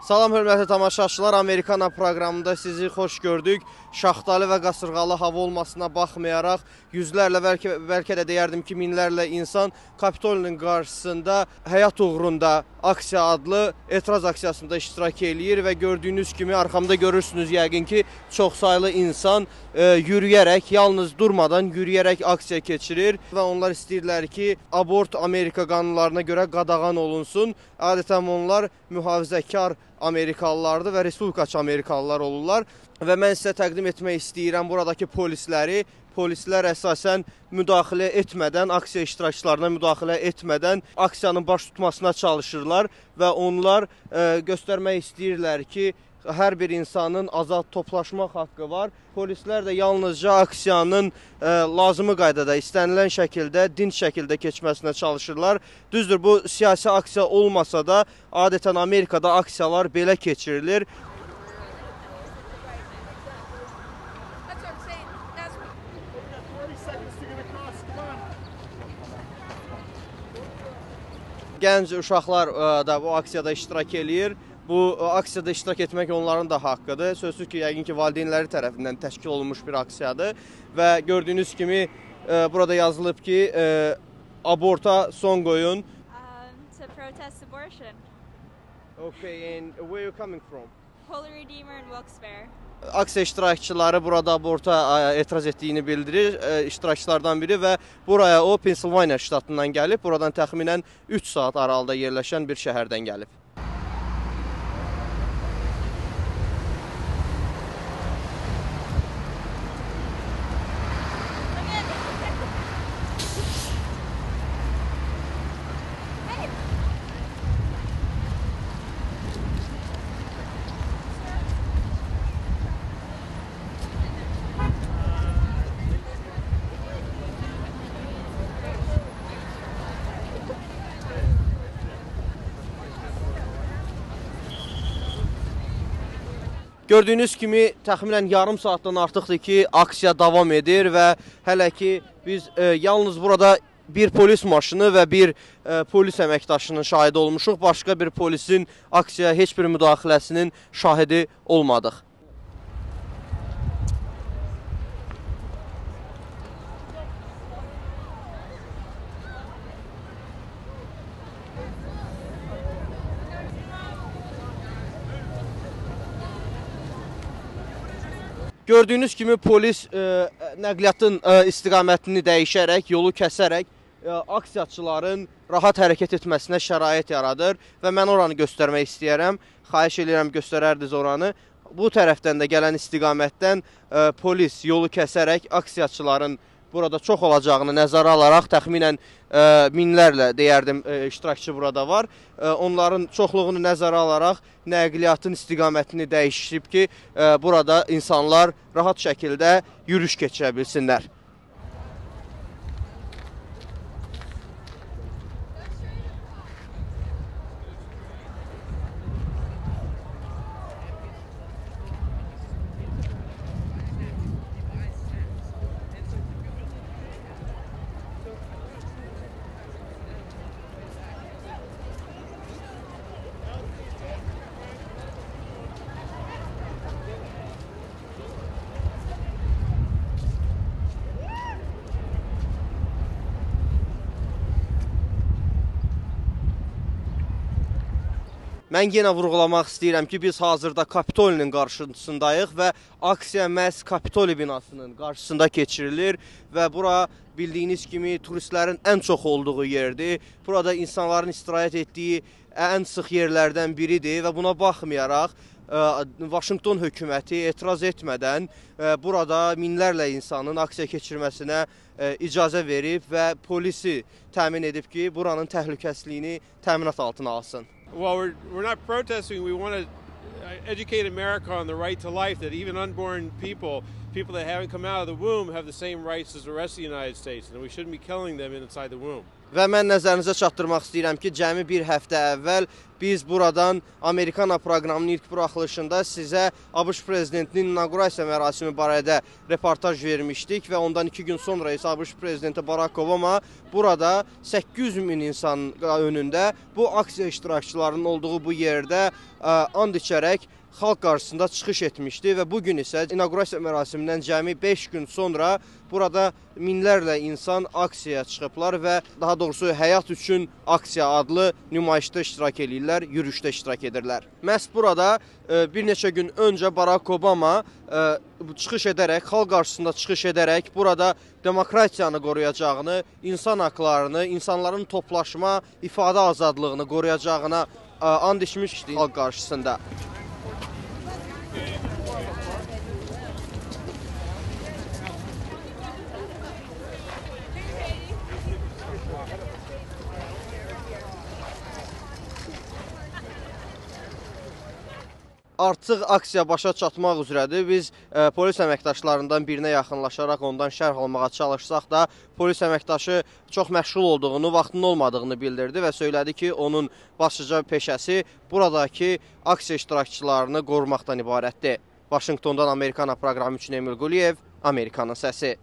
Salam hörmətli tamaşaçılar, Amerikana proqramında sizi xoş gördük. Şaxtalı və qasırğalı hava olmasına baxmayaraq, yüzlərlə, bəlkə də deyərdim ki, minlərlə insan Kapitolinin qarşısında həyat uğrunda aksiya adlı etiraz aksiyasında iştirak eləyir və gördüyünüz kimi arxamda görürsünüz yəqin ki, çox saylı insan yürüyərək, yalnız durmadan yürüyərək aksiya keçirir və onlar istəyirlər ki, abort Amerika qanunlarına görə qadağan olunsun. Adətən onlar mühafizəkar Amerikalılardır və respublikaçı Amerikalılar olurlar və mən sizə təqdim etmək istəyirəm buradakı polisləri. Polislər əsasən müdaxilə etmədən, aksiya iştirakçılarına müdaxilə etmədən aksiyanın baş tutmasına çalışırlar və onlar göstərmək istəyirlər ki, hər bir insanın azad toplaşmaq haqqı var. Polislər də yalnızca aksiyanın lazımı qaydada, istənilən şəkildə, dinc şəkildə keçməsinə çalışırlar. Düzdür, bu siyasi aksiya olmasa da, adətən Amerikada aksiyalar belə keçirilir. Gənc uşaqlar da bu aksiyada iştirak eləyir. Bu aksiyada iştirak etmək onların da haqqıdır. Sözsüz ki, yəqin ki, valideynləri tərəfindən təşkil olunmuş bir aksiyadır. Və gördüyünüz kimi burada yazılıb ki, aborta son qoyun. To protest abortion. Okay, and where are you coming from? Holy Redeemer in Wilkes-Barre. Aksiya iştirakçıları burada aborta etiraz etdiyini bildirir, iştirakçılardan biri və buraya o Pensilvaniya ştatından gəlib, buradan təxminən 3 saat aralıda yerləşən bir şəhərdən gəlib. Gördüyünüz kimi təxminən yarım saatdan artıqdır ki, aksiya davam edir və hələ ki biz yalnız burada bir polis maşını və bir polis əməkdaşının şahidi olmuşuq. Başqa bir polisin aksiyaya heç bir müdaxiləsinin şahidi olmadıq. Gördüyünüz kimi polis nəqliyyatın istiqamətini dəyişərək, yolu kəsərək aksiyaçıların rahat hərəkət etməsinə şərait yaradır və mən oranı göstərmək istəyərəm. Xahiş edirəm, göstərərdiniz oranı. Bu tərəfdən də gələn istiqamətdən polis yolu kəsərək aksiyaçıların burada çox olacağını nəzərə alaraq təxminən minlərlə deyərdim iştirakçı burada var. Onların çoxluğunu nəzərə alaraq nəqliyyatın istiqamətini dəyişib ki, burada insanlar rahat şəkildə yürüyüş keçirə bilsinlər. Mən yenə vurğulamaq istəyirəm ki, biz hazırda Kapitolinin qarşısındayıq və aksiya məhz Kapitoli binasının qarşısında keçirilir və bura bildiyiniz kimi turistlərin ən çox olduğu yerdir. Burada insanların istirahət etdiyi ən sıx yerlərdən biridir və buna baxmayaraq Vaşinqton hökuməti etiraz etmədən burada minlərlə insanın aksiya keçirməsinə icazə verib və polisi təmin edib ki, buranın təhlükəsizliyini təminat altına alsın. Well, we're not protesting. We want to educate America on the right to life, that even unborn people that haven't come out of the womb have the same rights as the rest of the United States, and we shouldn't be killing them inside the womb. Və mən nəzərinizə çatdırmaq istəyirəm ki, cəmi bir həftə əvvəl biz buradan Amerikana proqramının ilk buraxılışında sizə ABŞ prezidentinin inaqurasiya mərasimi barədə reportaj vermişdik və ondan 2 gün sonra isə ABŞ prezidenti Barack Obama burada 800 min insan önündə bu aksiya iştirakçılarının olduğu bu yerdə and içərək xalq qarşısında çıxış etmişdi və bugün isə inaqurasiya mərasimindən cəmi 5 gün sonra burada minlərlə insan aksiyaya çıxıblar və daha doğrusu Həyat üçün aksiya adlı nümayişdə iştirak edirlər, yürüşdə iştirak edirlər. Məhz burada bir neçə gün öncə Barack Obama çıxış edərək, xalq qarşısında çıxış edərək burada demokratiyanı qoruyacağını, insan haqlarını, insanların toplaşma, ifadə azadlığını qoruyacağına and içmişdi xalq qarşısında. Artıq aksiya başa çatmaq üzrədir. Biz polis əməkdaşlarından birinə yaxınlaşaraq ondan şərh almağa çalışsaq da, polis əməkdaşı çox məşğul olduğunu, vaxtının olmadığını bildirdi və söylədi ki, onun başlıca peşəsi buradakı aksiya iştirakçılarını qorumaqdan ibarətdir. Vaşinqtondan Amerikana proqramı üçün Emil Quliyev, Amerikanın səsi.